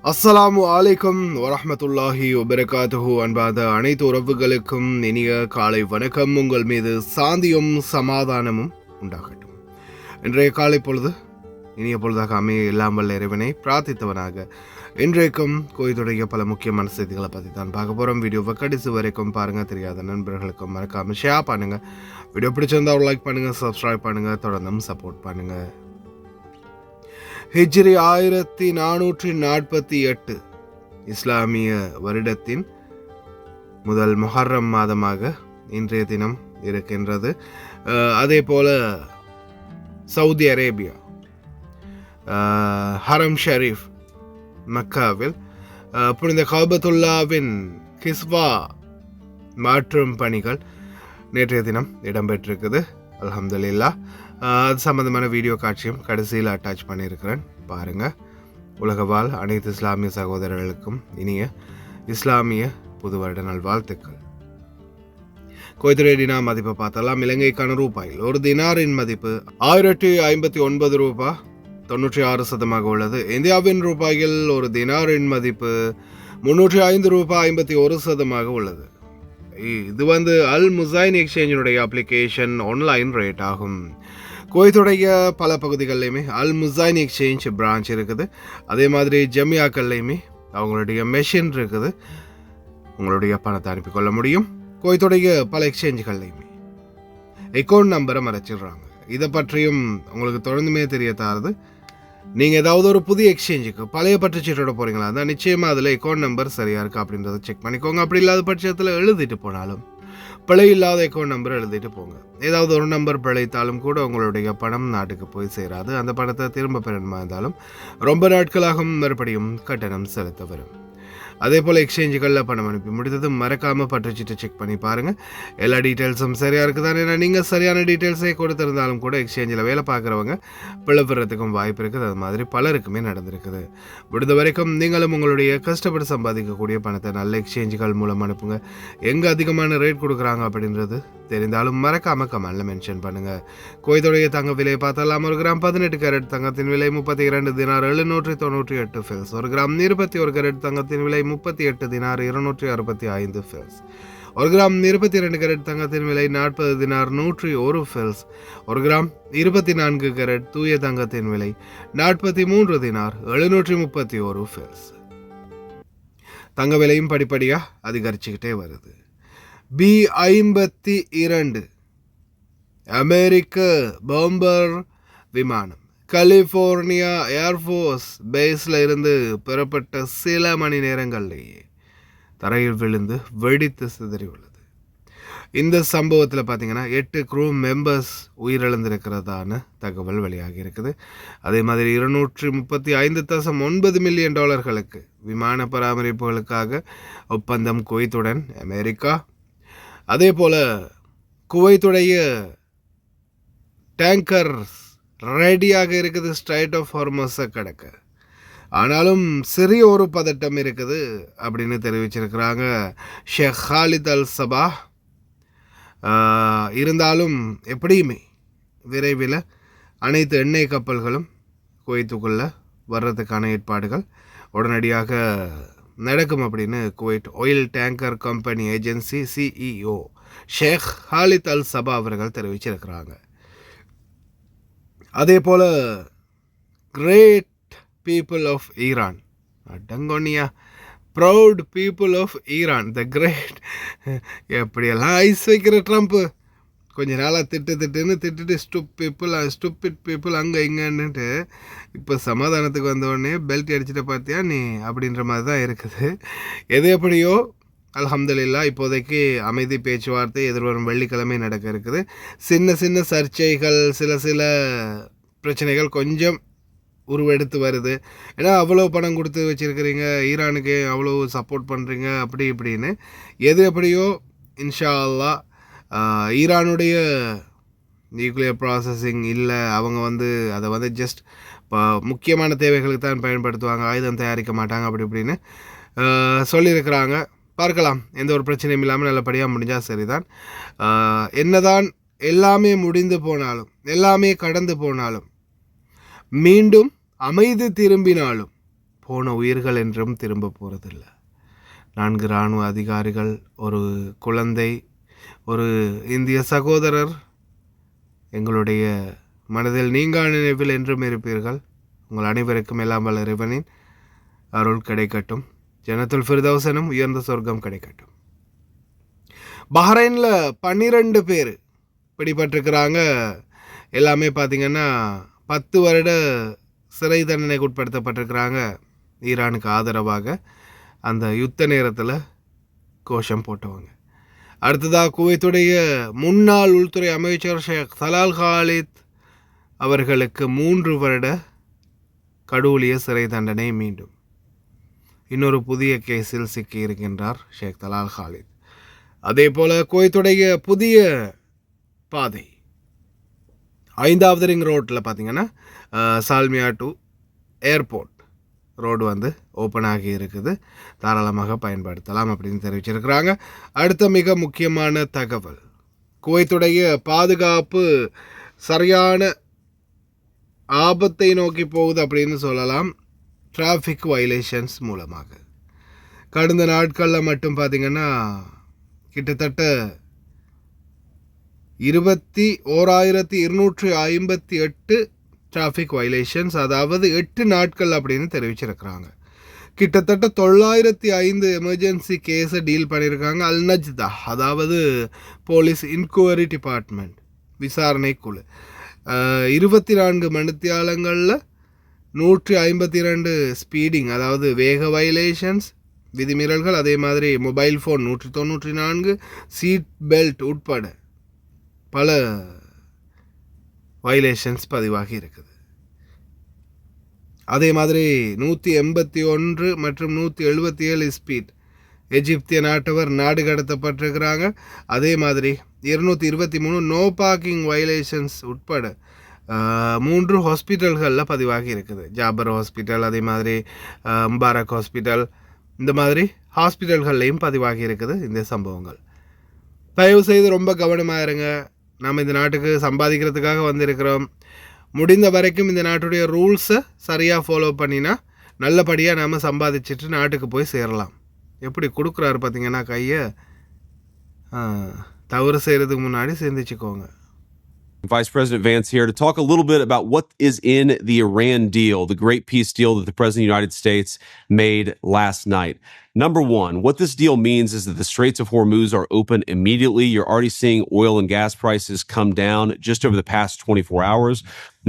அஸ்ஸலாமு அலைக்கும் வரஹ்மத்துல்லாஹி வபரகாத்துஹு. அன்பாத அனைத்து உறவுகளுக்கும் இனிய காலை வணக்கம். உங்கள் மீது சாந்தியும் சமாதானமும் உண்டாகட்டும். இன்றைய காலை பொழுது இனிய பொழுதாக அமைய எல்லாம் வல்ல இறைவனை பிரார்த்தித்தவனாக இன்றைக்கும் கோயிலுடைய பல முக்கியமான செய்திகளை பற்றி தான் பார்க்க போகிறோம். வீடியோவை கடைசி வரைக்கும் பாருங்கள். தெரியாத நண்பர்களுக்கும் மறக்காமல் ஷேர் பண்ணுங்கள். வீடியோ பிடிச்சிருந்தா ஒரு லைக் பண்ணுங்கள், சப்ஸ்கிரைப் பண்ணுங்கள், தொடர்ந்தும் சப்போர்ட் பண்ணுங்கள். ஹிஜ்ரி 1448 இஸ்லாமிய வருடத்தின் முதல் முஹர்ரம் மாதமாக இன்றைய தினம் இருக்கின்றது. அதே போல சவுதி அரேபியா ஹரம் ஷரீஃப் மக்காவில் புனித கஅபத்துல்லாவின் கிஸ்வா மாற்றும் பணிகள் நேற்றைய தினம் இடம்பெற்றிருக்குது. அல்ஹம்துலில்லாஹ். அது சம்பந்தமான வீடியோ காட்சியும் கடைசியில் அட்டாச் பண்ணியிருக்கிறேன், பாருங்கள். உலகவாழ் அனைத்து இஸ்லாமிய சகோதரர்களுக்கும் இனிய இஸ்லாமிய புது வருட நல்வாழ்த்துக்கள். குவைத் டினார் மதிப்பை பார்த்தலாம். இலங்கைக்கான ரூபாயில் ஒரு தினாரின் மதிப்பு 1059 ரூபாய் 96 உள்ளது. இந்தியாவின் ரூபாயில் ஒரு தினாரின் மதிப்பு 305 ரூபாய் 51 உள்ளது. இது அல் முசைன் எக்ஸ்சேஞ்சினுடைய அப்ளிகேஷன் ஆன்லைன் ரேட் ஆகும். குவைத்துடைய பல பகுதிகளிலையுமே அல் முசைன் எக்ஸ்சேஞ்ச் பிரான்ச் இருக்குது. அதே மாதிரி ஜமியாக்கள்லையுமே அவங்களுடைய மெஷின் இருக்குது. உங்களுடைய பணத்தை அனுப்பிக்கொள்ள முடியும். குவைத்துடைய பல எக்ஸ்சேஞ்சுகள்லையுமே அக்கௌண்ட் நம்பரை மறைச்சிடுறாங்க. இதை பற்றியும் உங்களுக்கு தொடர்ந்துமே தெரிய தாருது. நீங்கள் ஏதாவது ஒரு புதிய எக்ஸ்சேஞ்சுக்கு பழைய பற்றுச்சீட்டோட போகிறீங்களா இருந்தால் நிச்சயமாக அதில் அக்கௌண்ட் நம்பர் சரியாக இருக்கா அப்படின்றத செக் பண்ணிக்கோங்க. அப்படி இல்லாத பட்சத்தில் எழுதிட்டு போனாலும் பிழை இல்லாத அக்கௌண்ட் நம்பர் எழுதிட்டு போங்க. ஏதாவது ஒரு நம்பர் பிழைத்தாலும் கூட உங்களுடைய பணம் நாட்டுக்கு போய் சேராது. அந்த பணத்தை திரும்ப பெறணுமா இருந்தாலும் ரொம்ப நாட்களாக மறுபடியும் கட்டணம் செலுத்த வரும். அதே போல் எக்ஸ்சேஞ்சுகளில் பணம் அனுப்பி முடித்தது மறக்காமல் பற்றுச்சீட்டை செக் பண்ணி பாருங்கள். எல்லா டீட்டெயில்ஸும் சரியாக இருக்குதானே. ஏன்னா நீங்கள் சரியான டீட்டெயில்ஸே கொடுத்துருந்தாலும் கூட எக்ஸ்சேஞ்சில் வேலை பார்க்குறவங்க பிளவுறதுக்கும் வாய்ப்பு இருக்குது. அது மாதிரி பலருக்குமே நடந்திருக்குது. முடிந்த வரைக்கும் நீங்களும் உங்களுடைய கஷ்டப்பட்டு சம்பாதிக்கக்கூடிய பணத்தை நல்ல எக்ஸ்சேஞ்சுகள் மூலம் அனுப்புங்க. எங்கே அதிகமான ரேட் கொடுக்குறாங்க அப்படின்றது தெரிந்தாலும் மறக்காமல் கமெண்டில் மென்ஷன் பண்ணுங்கள். குவைத்துடைய தங்க விலையை பார்த்தலாம். ஒரு கிராம் 18 கேரட் தங்கத்தின் விலை 32 தினார் 798 ஃபில்ஸ். ஒரு கிராம் 21 கேரட் தங்கத்தின் விலை 38 தினார் 265 ஃபில்ஸ். ஒரு கிராம் 22 கேரட் தங்கத்தின் விலை 40 தினார் 101 ஃபில்ஸ். ஒரு கிராம் 24 கேரட் தூய தங்கத்தின் விலை 43 தினார் 731 ஃபில்ஸ். தங்க விலையும் படிப்படியாக அதிகரிச்சுக்கிட்டே வருது. B-52 அமெரிக்க பாம்பர் விமானம் கலிஃபோர்னியா ஏர்ஃபோர்ஸ் பேஸில் இருந்து பெறப்பட்ட சில மணி நேரங்கள்லேயே தரையில் விழுந்து வெடித்து சிதறி உள்ளது. இந்த சம்பவத்தில் பார்த்தீங்கன்னா 8 க்ரூ மெம்பர்ஸ் உயிரிழந்திருக்கிறதான தகவல் வெளியாகி இருக்குது. அதே மாதிரி 235.9 மில்லியன் டாலர்களுக்கு விமான பராமரிப்புகளுக்காக ஒப்பந்தம் குவைத்துடன் அமெரிக்கா. அதே போல் குவைத்துடைய டேங்கர்ஸ் ரெடியாக இருக்குது ஸ்ட்ரைட் ஆஃப் ஹார்மஸை கடக்க. ஆனாலும் சிறிய ஒரு பதட்டம் இருக்குது அப்படின்னு தெரிவிச்சிருக்கிறாங்க ஷேக் ஹாலித் அல் சபாஹ். இருந்தாலும் எப்படியுமே விரைவில் அனைத்து எண்ணெய் கப்பல்களும் குவைத்துக்குள்ளே வர்றதுக்கான ஏற்பாடுகள் உடனடியாக நடக்கும் அப்படின்னு Kuwait oil tanker company agency CEO Sheikh Khalid al Sabah அவர்கள் தெரிவிச்சிருக்கிறாங்க. அதே போல் கிரேட் பீப்புள் ஆஃப் ஈரான், டங்கோனியா proud people of Iran the great. எப்படியெல்லாம் ஐஸ் வைக்கிற ட்ரம்ப்பு கொஞ்ச நாளாக திட்டுன்னு ஸ்டூப்பிட் பீப்புள் அங்கே இங்கன்னுட்டு இப்போ சமாதானத்துக்கு வந்தோடனே பெல்ட் அடிச்சுட்டு பார்த்தியா நீ அப்படின்ற மாதிரி தான் இருக்குது. எது எப்படியோ அல்ஹம்துலில்லாஹ் இப்போதைக்கு அமைதி பேச்சுவார்த்தை எதிர்வரும் வெள்ளிக்கிழமை நடக்க இருக்குது. சின்ன சர்ச்சைகள் சில பிரச்சனைகள் கொஞ்சம் உருவெடுத்து வருது. ஏன்னா அவ்வளோ பணம் கொடுத்து வச்சுருக்கிறீங்க, ஈரானுக்கு அவ்வளோ சப்போர்ட் பண்ணுறீங்க அப்படி இப்படின்னு. எது எப்படியோ இன்ஷா அல்லாஹ் ஈரானுடைய நியூக்ளியர் ப்ராசஸிங் இல்லை, அவங்க அதை ஜஸ்ட் முக்கியமான தேவைகளுக்கு தான் பயன்படுத்துவாங்க, ஆயுதம் தயாரிக்க மாட்டாங்க அப்படி இப்படின்னு சொல்லியிருக்கிறாங்க. பார்க்கலாம், எந்த ஒரு பிரச்சனையும் இல்லாமல் நல்லபடியாக முடிஞ்சால் சரிதான். என்னதான் எல்லாமே முடிந்து போனாலும் எல்லாமே கடந்து போனாலும் மீண்டும் அமைதி திரும்பினாலும் போன உயிர்கள் என்றும் திரும்ப போகிறதில்லை. 4 இராணுவ அதிகாரிகள், ஒரு குழந்தை, ஒரு இந்திய சகோதரர் எங்களுடைய மனதில் நீங்கா நினைவில் என்றும் இருப்பீர்கள். உங்கள் அனைவருக்கும் எல்லாம் வல்ல இறைவனின் அருள் கிடைக்கட்டும். ஜன்னத்துல் ஃபிர்தௌஸனும் உயர்ந்த சொர்க்கம் கிடைக்கட்டும். பஹ்ரைனில் 12 பேர் பிடிபட்டிருக்கிறாங்க. எல்லாமே பார்த்திங்கன்னா 10 வருட சிறை தண்டனைக்கு உட்படுத்தப்பட்டிருக்கிறாங்க. ஈரானுக்கு ஆதரவாக அந்த யுத்த நேரத்தில் கோஷம் போட்டவங்க. அடுத்ததாக குவைத்துடைய முன்னாள் உள்துறை அமைச்சர் ஷேக் தலால் காலித் அவர்களுக்கு 3 வருட கடூழிய சிறை தண்டனை. மீண்டும் இன்னொரு புதிய கேஸில் சிக்கியிருக்கின்றார் ஷேக் தலால் காலித். அதே போல் குவைத்துடைய புதிய பாதை 5வது ரிங் ரோட்டில் பார்த்திங்கன்னா சால்மியா டு ஏர்போர்ட் ரோடு ஓப்பன் ஆகி இருக்குது. தாராளமாக பயன்படுத்தலாம் அப்படின்னு தெரிவிச்சிருக்கிறாங்க. அடுத்த மிக முக்கியமான தகவல், குவைத்துடைய பாதுகாப்பு சரியான ஆபத்தை நோக்கி போகுது அப்படின்னு சொல்லலாம். டிராஃபிக் வயலேஷன்ஸ் மூலமாக கடந்த நாட்களில் மட்டும் பார்த்திங்கன்னா கிட்டத்தட்ட 21,258 டிராஃபிக் வயலேஷன்ஸ், அதாவது 8 நாட்கள் அப்படின்னு தெரிவிச்சிருக்கிறாங்க. கிட்டத்தட்ட 905 எமர்ஜென்சி கேஸை டீல் பண்ணியிருக்காங்க. அல்நஜ்தா, அதாவது போலீஸ் இன்குவரி டிபார்ட்மெண்ட் விசாரணை குழு 24 மணித்தியாலங்களில் 152 ஸ்பீடிங், அதாவது வேக வயலேஷன்ஸ் விதிமீறல்கள், அதே மாதிரி மொபைல் ஃபோன் 194, சீட் பெல்ட் உட்பட பல வயலேஷன்ஸ் பதிவாகி இருக்குது. அதே மாதிரி 181 மற்றும் 177 ஸ்பீட் எஜிப்திய நாட்டவர் நாடு கடத்தப்பட்டிருக்கிறாங்க. அதே மாதிரி 223 நோ பார்க்கிங் வயலேஷன்ஸ் உட்பட 3 ஹாஸ்பிட்டல்களில் பதிவாகி இருக்குது. ஜாபர் ஹாஸ்பிட்டல், அதே மாதிரி முபாரக் ஹாஸ்பிட்டல், இந்த மாதிரி ஹாஸ்பிட்டல்கள்லையும் பதிவாகி இருக்குது இந்த சம்பவங்கள். தயவு செய்து ரொம்ப கவனமாக இருங்க. நாம் இந்த நாட்டுக்கு சம்பாதிக்கிறதுக்காக வந்திருக்கிறோம். முடிந்த வரைக்கும் இந்த நாட்டுடைய ரூல்ஸை சரியாக ஃபாலோ பண்ணினா நல்லபடியாக நாம் சம்பாதிச்சுட்டு நாட்டுக்கு போய் சேரலாம். எப்படி கொடுக்குறாரு பார்த்திங்கன்னா கையை, தவறு செய்கிறதுக்கு முன்னாடி சிந்திச்சுக்கோங்க. Vice President Vance here to talk a little bit about what is in the Iran deal, the great peace deal that the President of the United States made last night. Number one, what this deal means is that the Straits of Hormuz are open immediately. You're already seeing oil and gas prices come down just over the past 24 hours.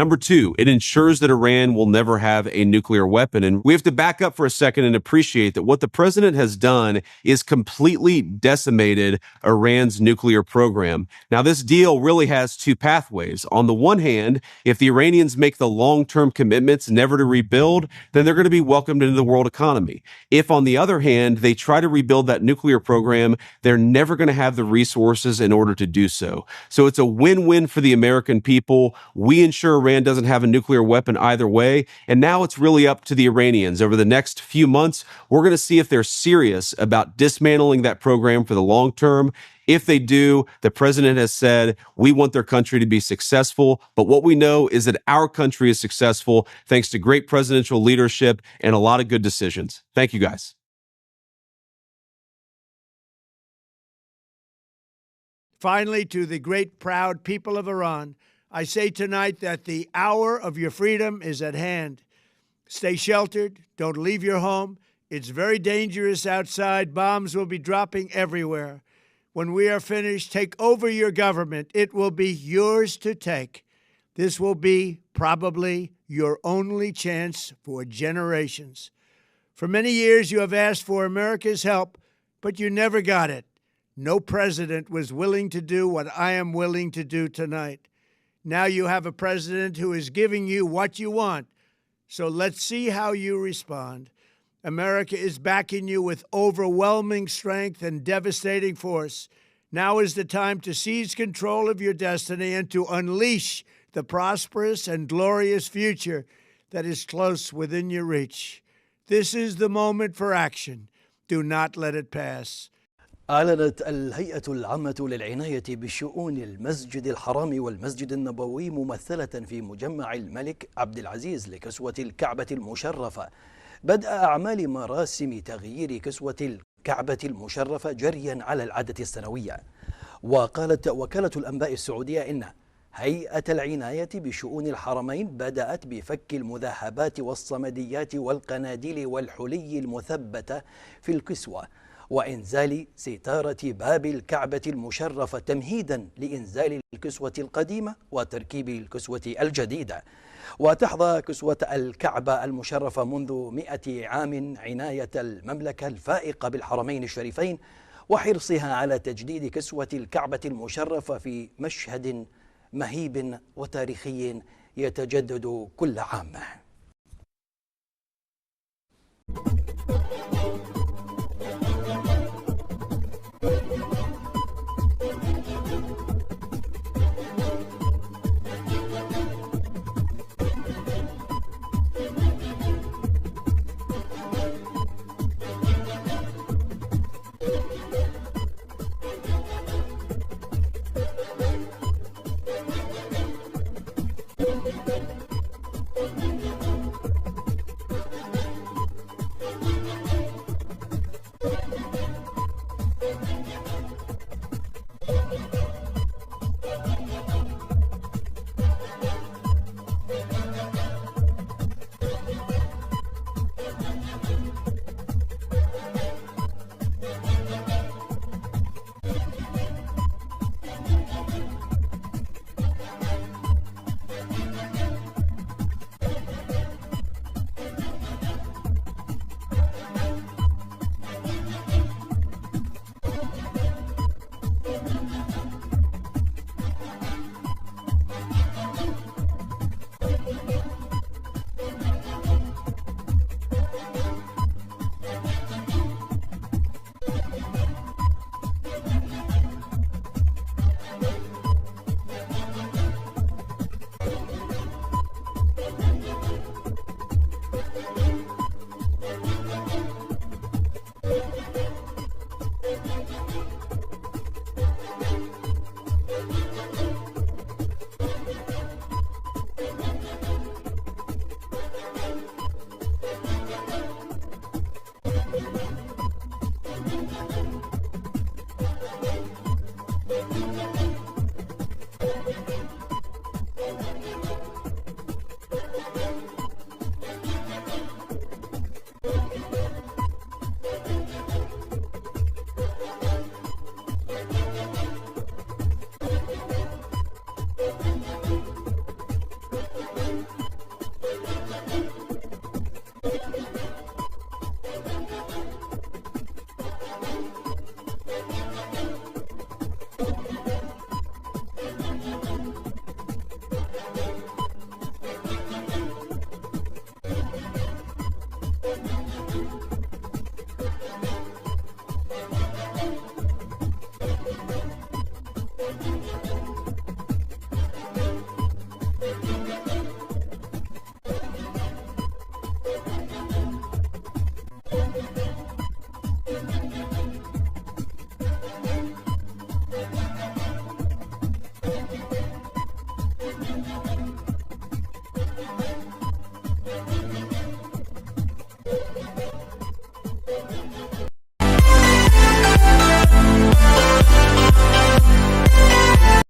Number two, it ensures that Iran will never have a nuclear weapon. And we have to back up for a second and appreciate that what the president has done is completely decimated Iran's nuclear program. Now, this deal really has two pathways. On the one hand, if the Iranians make the long-term commitments never to rebuild, then they're going to be welcomed into the world economy. If, on the other hand, they try to rebuild that nuclear program, they're never going to have the resources in order to do so. So it's a win-win for the American people. We ensure Iran doesn't have a nuclear weapon either way. And now it's really up to the Iranians. Over the next few months, we're going to see if they're serious about dismantling that program for the long term. If they do, the president has said, we want their country to be successful. But what we know is that our country is successful thanks to great presidential leadership and a lot of good decisions. Thank you, guys. Finally, to the great, proud people of Iran, I say tonight that the hour of your freedom is at hand. Stay sheltered. Don't leave your home. It's very dangerous outside. Bombs will be dropping everywhere. When we are finished, take over your government. It will be yours to take. This will be probably your only chance for generations. For many years, you have asked for America's help, but you never got it. No president was willing to do what I am willing to do tonight. Now you have a president who is giving you what you want. So let's see how you respond. America is backing you with overwhelming strength and devastating force. Now is the time to seize control of your destiny and to unleash the prosperous and glorious future that is close within your reach. This is the moment for action. Do not let it pass. أعلنت الهيئة العامة للعناية بشؤون المسجد الحرام والمسجد النبوي ممثلة في مجمع الملك عبد العزيز لكسوة الكعبة المشرفة بدء أعمال مراسم تغيير كسوة الكعبة المشرفة جريا على العادة السنوية. وقالت وكالة الأنباء السعودية إن هيئة العناية بشؤون الحرمين بدأت بفك المذهبات والصمديات والقناديل والحلي المثبتة في الكسوة وإنزال ستارة باب الكعبة المشرفة تمهيدا لإنزال الكسوة القديمة وتركيب الكسوة الجديدة. وتحظى كسوة الكعبة المشرفة منذ 100 عام عناية المملكة الفائقة بالحرمين الشريفين وحرصها على تجديد كسوة الكعبة المشرفة في مشهد مهيب وتاريخي يتجدد كل عام.